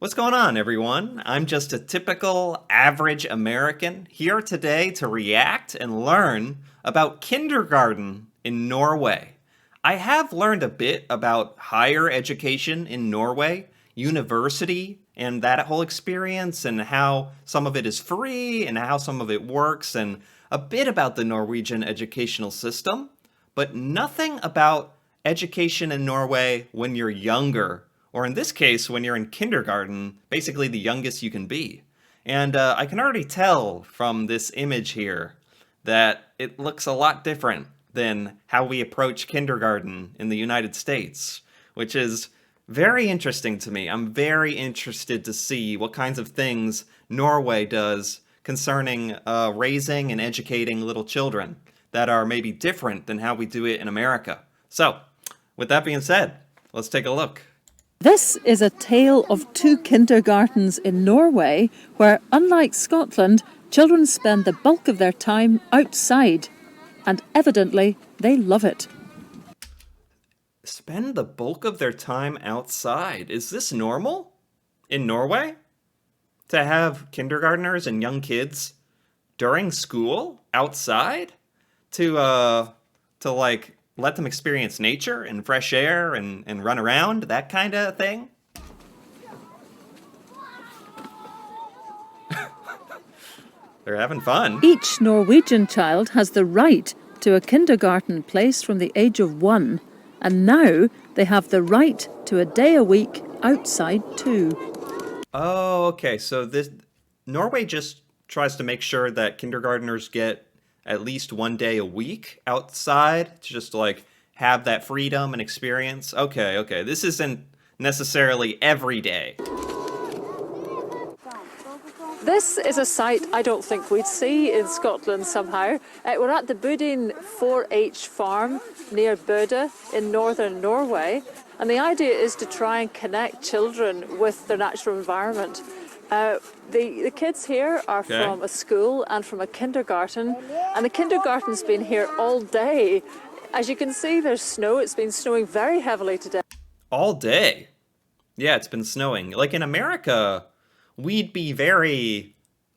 What's going on, everyone? I'm just a typical average American here today to react and learn about kindergarten in Norway. I have learned a bit about higher education in Norway, university, and that whole experience, and how some of it is free and how some of it works, and a bit about the Norwegian educational system, but nothing about education in Norway when you're younger, or in this case, when you're in kindergarten, basically the youngest you can be. And I can already tell from this image here that it looks a lot different than how we approach kindergarten in the United States, which is very interesting to me. I'm very interested to see what kinds of things Norway does concerning raising and educating little children that are maybe different than how we do it in America. So, with that being said, let's take a look. This is a tale of two kindergartens in Norway where, unlike Scotland, children spend the bulk of their time outside. And evidently, they love it. Spend the bulk of their time outside. Is this normal in Norway? To have kindergartners and young kids during school outside? To like let them experience nature and fresh air and run around, that kind of thing? They're having fun. Each Norwegian child has the right to a kindergarten place from the age of 1, and now they have the right to a day a week outside too. Oh, okay. So this Norway just tries to make sure that kindergartners get at least one day a week outside to just like have that freedom and experience. Okay. This isn't necessarily every day. This is a sight I don't think we'd see in Scotland somehow. We're at the Budin 4-H farm near Bøde in northern Norway, and the idea is to try and connect children with their natural environment. The kids here are from a school and from a kindergarten, and the kindergarten's been here all day. As you can see, there's snow. It's been snowing very heavily today. All day? Yeah, it's been snowing. Like in America, we'd be very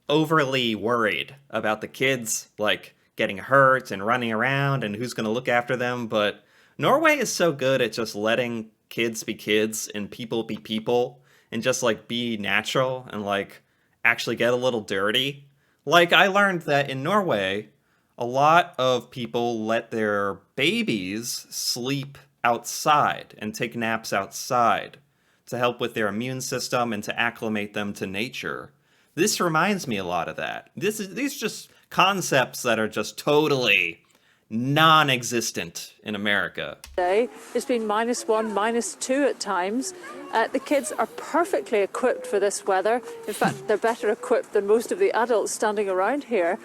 overly worried about the kids, like getting hurt and running around and who's going to look after them. But Norway is so good at just letting kids be kids and people be people and just like be natural and like actually get a little dirty. Like I learned that in Norway, a lot of people let their babies sleep outside and take naps outside to help with their immune system and to acclimate them to nature. This reminds me a lot of that. These just concepts that are just totally non-existent in America. It's been -1, -2 at times. The kids are perfectly equipped for this weather. In fact, they're better equipped than most of the adults standing around here.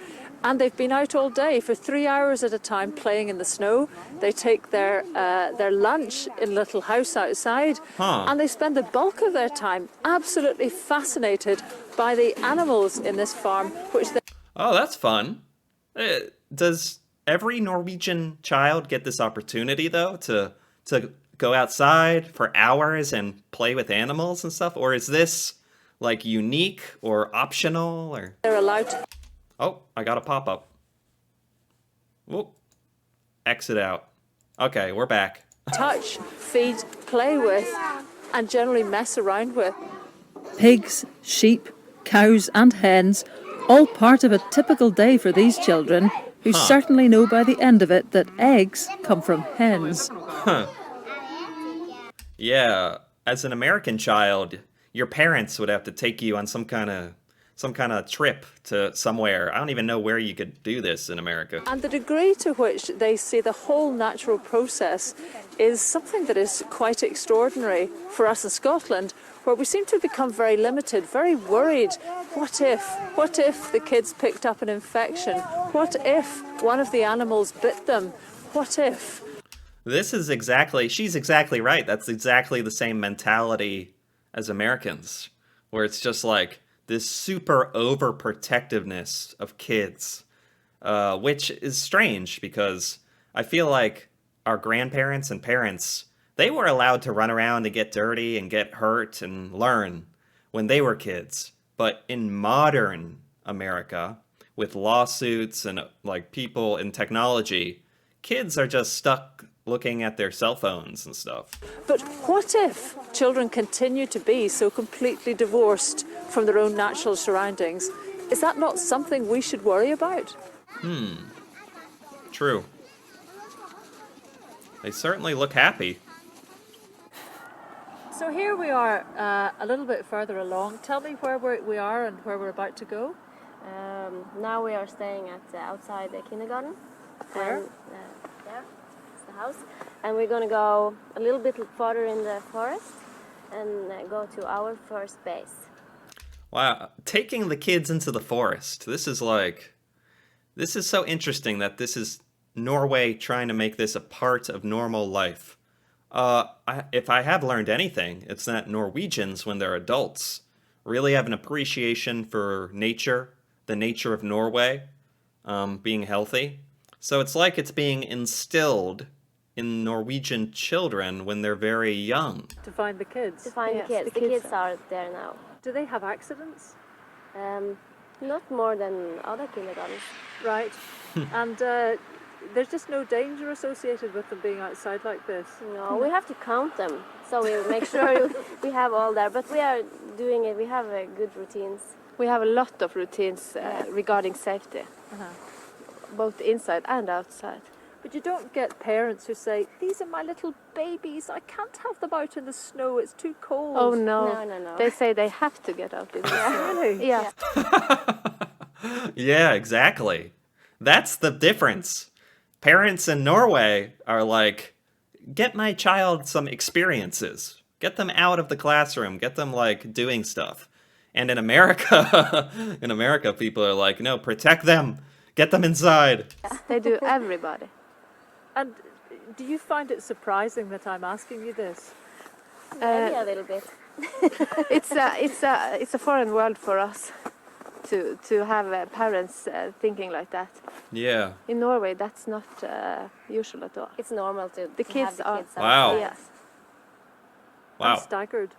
And they've been out all day for 3 hours at a time playing in the snow. They take their lunch in a little house outside, and they spend the bulk of their time absolutely fascinated by the animals in this farm, which they... Oh, that's fun. Does every Norwegian child get this opportunity, though, to go outside for hours and play with animals and stuff? Or is this, like, unique or optional? Or They're allowed to... Oh, I got a pop-up. Whoop. Exit out. Okay, we're back. touch, feed, play with, and generally mess around with. Pigs, sheep, cows and hens, all part of a typical day for these children, who certainly know by the end of it that eggs come from hens. Yeah, as an American child, your parents would have to take you on some kind of trip to somewhere. I don't even know where you could do this in America. And the degree to which they see the whole natural process is something that is quite extraordinary for us in Scotland, where we seem to become very limited, very worried. What if the kids picked up an infection? What if one of the animals bit them? What if? She's exactly right. That's exactly the same mentality as Americans, where it's just like this super overprotectiveness of kids, which is strange because I feel like our grandparents and parents, they were allowed to run around and get dirty and get hurt and learn. when they were kids. But in modern America, with lawsuits and like people in technology, kids are just stuck looking at their cell phones and stuff. But what if children continue to be so completely divorced from their own natural surroundings? Is that not something we should worry about? True. They certainly look happy. So here we are a little bit further along. Tell me where we are and where we're about to go. Now we are staying at outside the kindergarten. Where? And, there, it's the house. And we're going to go a little bit further in the forest and go to our first base. Wow, taking the kids into the forest. This is so interesting that this is Norway trying to make this a part of normal life. If I have learned anything, it's that Norwegians, when they're adults, really have an appreciation for nature, the nature of Norway, being healthy. So it's like it's being instilled in Norwegian children when they're very young. To find the kids. To find Yes, the kids. The kids are there now. Do they have accidents? Not more than other kindergartens. Right. And there's just no danger associated with them being outside like this? No, we have to count them. So we make sure we have all there. But we are doing it. We have good routines. We have a lot of routines regarding safety, both inside and outside. But you don't get parents who say, these are my little babies, I can't have them out in the snow, it's too cold. Oh no. No. They say they have to get out in the snow. Really? Yeah. Yeah, exactly. That's the difference. Parents in Norway are like, get my child some experiences. Get them out of the classroom. Get them like doing stuff. And in America, people are like, no, protect them. Get them inside. They do everybody. And do you find it surprising that I'm asking you this? Maybe a little bit. It's a foreign world for us to have parents thinking like that. Yeah. In Norway, that's not usual at all. It's normal to The to kids have the are. kids Wow. outside. Yes. I'm Wow. staggered.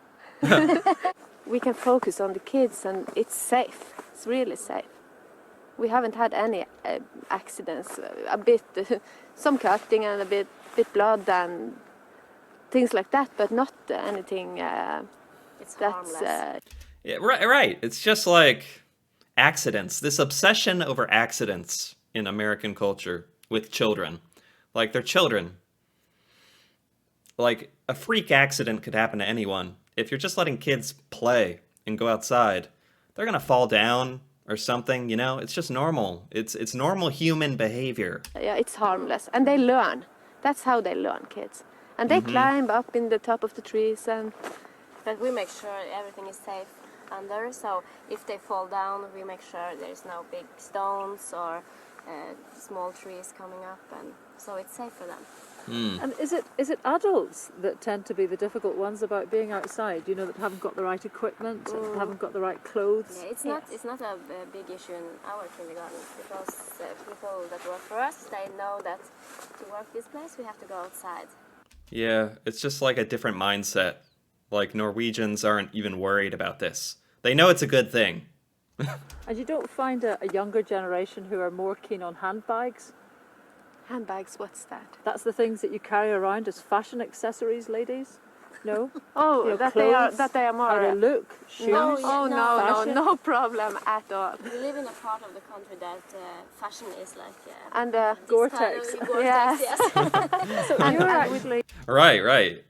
We can focus on the kids, and it's safe. It's really safe. We haven't had any accidents. A bit, some cutting and a bit blood and things like that, but not anything It's that's. harmless. Yeah, right. It's just like accidents. This obsession over accidents in American culture with children. Like, they're children. Like, a freak accident could happen to anyone. If you're just letting kids play and go outside, they're gonna fall down or something, you know? It's just normal. It's normal human behavior. Yeah, it's harmless, and they learn. That's how they learn, kids. And they climb up in the top of the trees, and But we make sure everything is safe under. So if they fall down, we make sure there's no big stones or small trees coming up, and so it's safe for them. And is it adults that tend to be the difficult ones about being outside? You know, that haven't got the right equipment, haven't got the right clothes. Yeah, it's not a big issue in our kindergarten because people that work for us, they know that to work this place we have to go outside. Yeah, it's just like a different mindset. Like, Norwegians aren't even worried about this. They know it's a good thing. And you don't find a younger generation who are more keen on handbags? handbags, what's that? That's the things that you carry around as fashion accessories, ladies? No? Oh, You know, that clothes, they are more. How they look, shoes? No, Oh no, fashion? no problem at all. We live in a part of the country that fashion is like And this Gore-Tex. kind of Gore-Tex, yes. So you're actually... Right.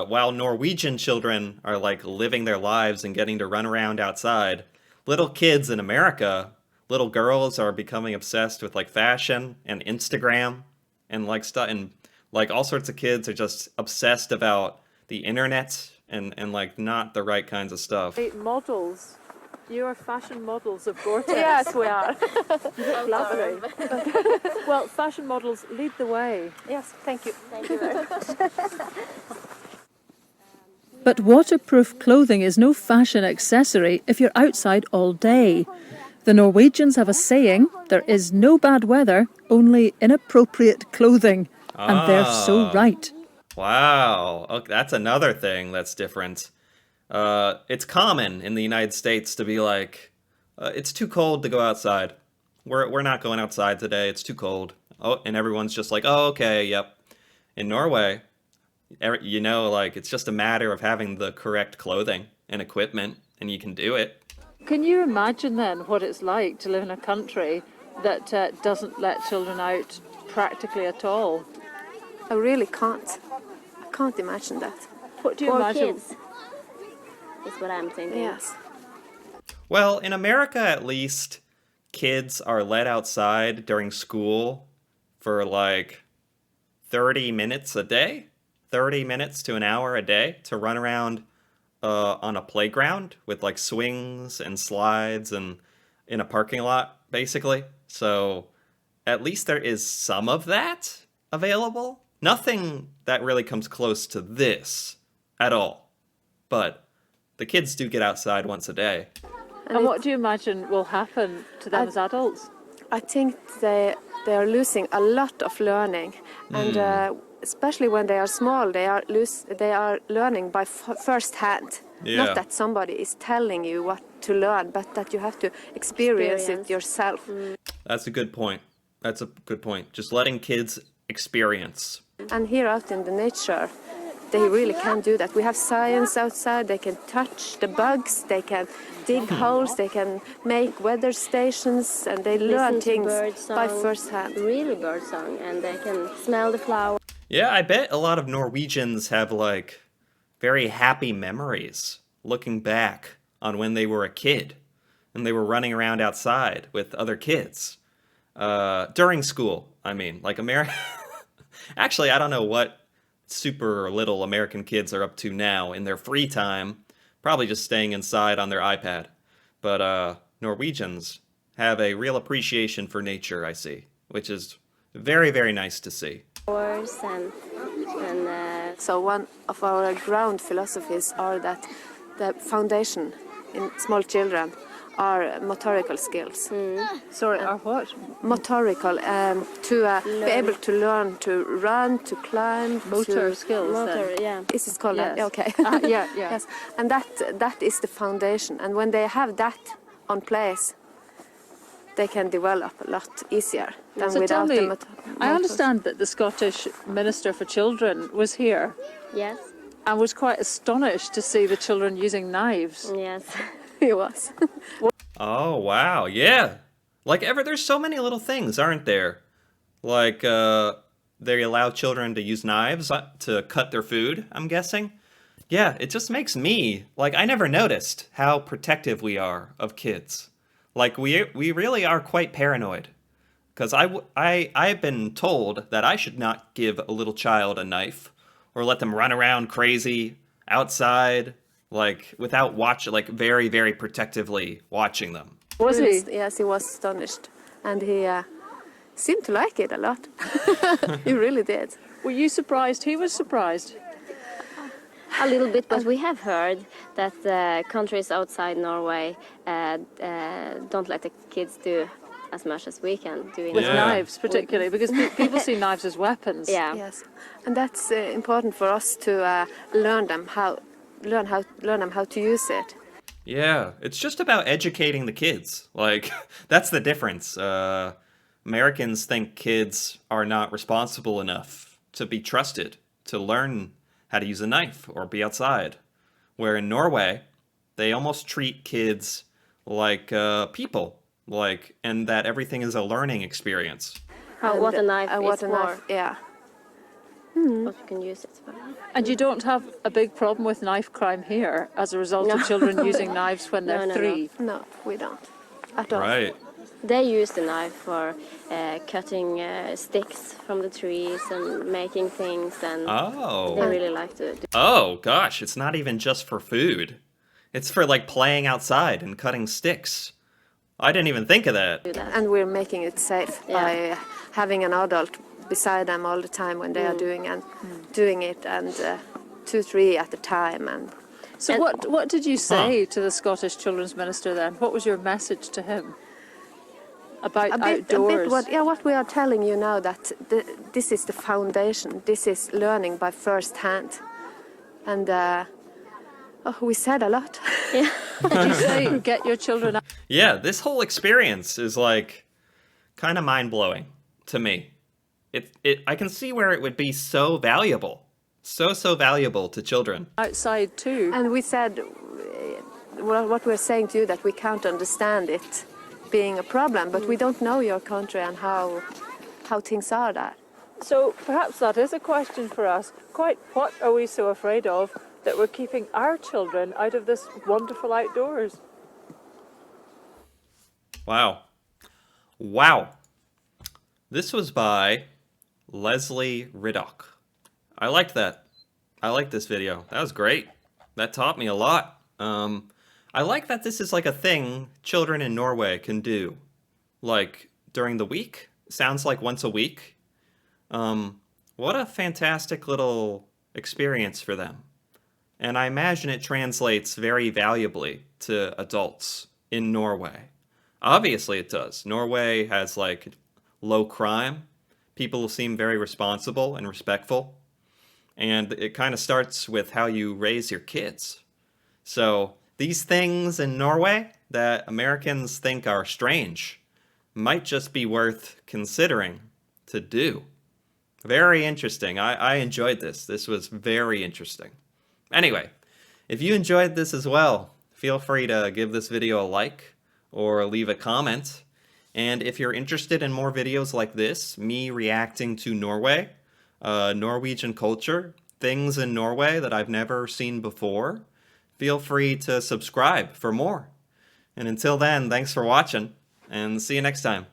While Norwegian children are like living their lives and getting to run around outside, little kids in America, little girls are becoming obsessed with like fashion and Instagram and like stuff, and like all sorts of kids are just obsessed about the internet and like not the right kinds of stuff. models. You are fashion models of Gore-Tex. yes, we are. Lovely. Well, fashion models, lead the way. Yes, thank you. Thank you very much. But waterproof clothing is no fashion accessory if you're outside all day. The Norwegians have a saying, there is no bad weather, only inappropriate clothing. And they're so right. Wow. Okay, that's another thing that's different. It's common in the United States to be like, it's too cold to go outside. We're not going outside today. It's too cold. Oh, and everyone's just like, oh, okay, yep. In Norway, like it's just a matter of having the correct clothing and equipment, and you can do it. Can you imagine then what it's like to live in a country that doesn't let children out practically at all? I really can't. I can't imagine that. What do you For imagine? kids, is what I'm thinking. Yes. Well, in America at least, kids are let outside during school for like 30 minutes a day, 30 minutes to an hour a day to run around on a playground with like swings and slides and in a parking lot, basically. So at least there is some of that available. Nothing that really comes close to this at all. But the kids do get outside once a day. And what do you imagine will happen to them as adults? I think they are losing a lot of learning, and especially when they are small, they are learning by first hand. Yeah. Not that somebody is telling you what to learn, but that you have to experience it yourself. That's a good point. That's a good point. Just letting kids experience. And here out in the nature, they really can do that. We have science outside. They can touch the bugs. They can dig holes. They can make weather stations, and they learn Listen to things bird by song, first hand. really bird song, and they can smell the flower. Yeah, I bet a lot of Norwegians have like very happy memories looking back on when they were a kid and they were running around outside with other kids during school. I mean, like America. Actually, I don't know what super little American kids are up to now in their free time. Probably just staying inside on their iPad. But Norwegians have a real appreciation for nature, I see, which is very, very nice to see. Flowers and So one of our ground philosophies are that the foundation in small children are motorical skills. Sorry, or what? Motorical, to be able to learn to run, to climb, Motor to, skills motor, then? yeah. Is it called that? Yes. Okay. Yeah. Yes, and that is the foundation. And when they have that on place, they can develop a lot easier than So tell without me, the I motors. understand that the Scottish Minister for Children was here Yes, and was quite astonished to see the children using knives. yes. He was. Oh, wow. Yeah. Like there's so many little things, aren't there? Like they allow children to use knives to cut their food, I'm guessing. Yeah, it just makes me like I never noticed how protective we are of kids. Like we really are quite paranoid. Cuz I've been told that I should not give a little child a knife or let them run around crazy outside like without like very very protectively watching them. Was he? Yes, he was astonished, and he seemed to like it a lot. He really did. Were you surprised? He was surprised. A little bit, but we have heard that countries outside Norway don't let the kids do as much as we can do in With Yeah. knives, particularly, because people see knives as weapons. Yeah. Yes, and that's important for us to learn them how to use it. Yeah, it's just about educating the kids. Like, that's the difference. Americans think kids are not responsible enough to be trusted to learn how to use a knife or be outside. Where in Norway, they almost treat kids like people, like, and that everything is a learning experience. What a knife and is what a for. knife, yeah. What you can use it for. And you don't have a big problem with knife crime here as a result of No. children using knives when they're No. 3. No, we don't at all. Right. They use the knife for cutting sticks from the trees and making things, and they Oh. really like to do Oh, gosh, it's not even just for food. It's for, like, playing outside and cutting sticks. I didn't even think of that. that. And we're making it safe by having an adult beside them all the time when they are doing it, and 2-3 at a time. And So what did you say to the Scottish Children's Minister then? What was your message to him about outdoors? what we are telling you now, that this is the foundation. This is learning by first hand, and Oh, we said a lot. Yeah. Did you say get your children out? Yeah, this whole experience is like kind of mind-blowing to me. I can see where it would be so valuable. So valuable to children. Outside too. And we said what we're saying to you, that we can't understand it being a problem, but we don't know your country and how things are there. So perhaps that is a question for us. Quite what are we so afraid of that we're keeping our children out of this wonderful outdoors? Wow. Wow. This was by Leslie Riddock. I liked that. I liked this video. That was great. That taught me a lot. I like that this is like a thing children in Norway can do. Like during the week. Sounds like once a week. What a fantastic little experience for them. And I imagine it translates very valuably to adults in Norway. Obviously it does. Norway has like low crime. People seem very responsible and respectful. And it kind of starts with how you raise your kids. So these things in Norway that Americans think are strange might just be worth considering to do. Very interesting. I enjoyed this. This was very interesting. Anyway, if you enjoyed this as well, feel free to give this video a like or leave a comment. And if you're interested in more videos like this, me reacting to Norway, Norwegian culture, things in Norway that I've never seen before, feel free to subscribe for more. And until then, thanks for watching, and see you next time.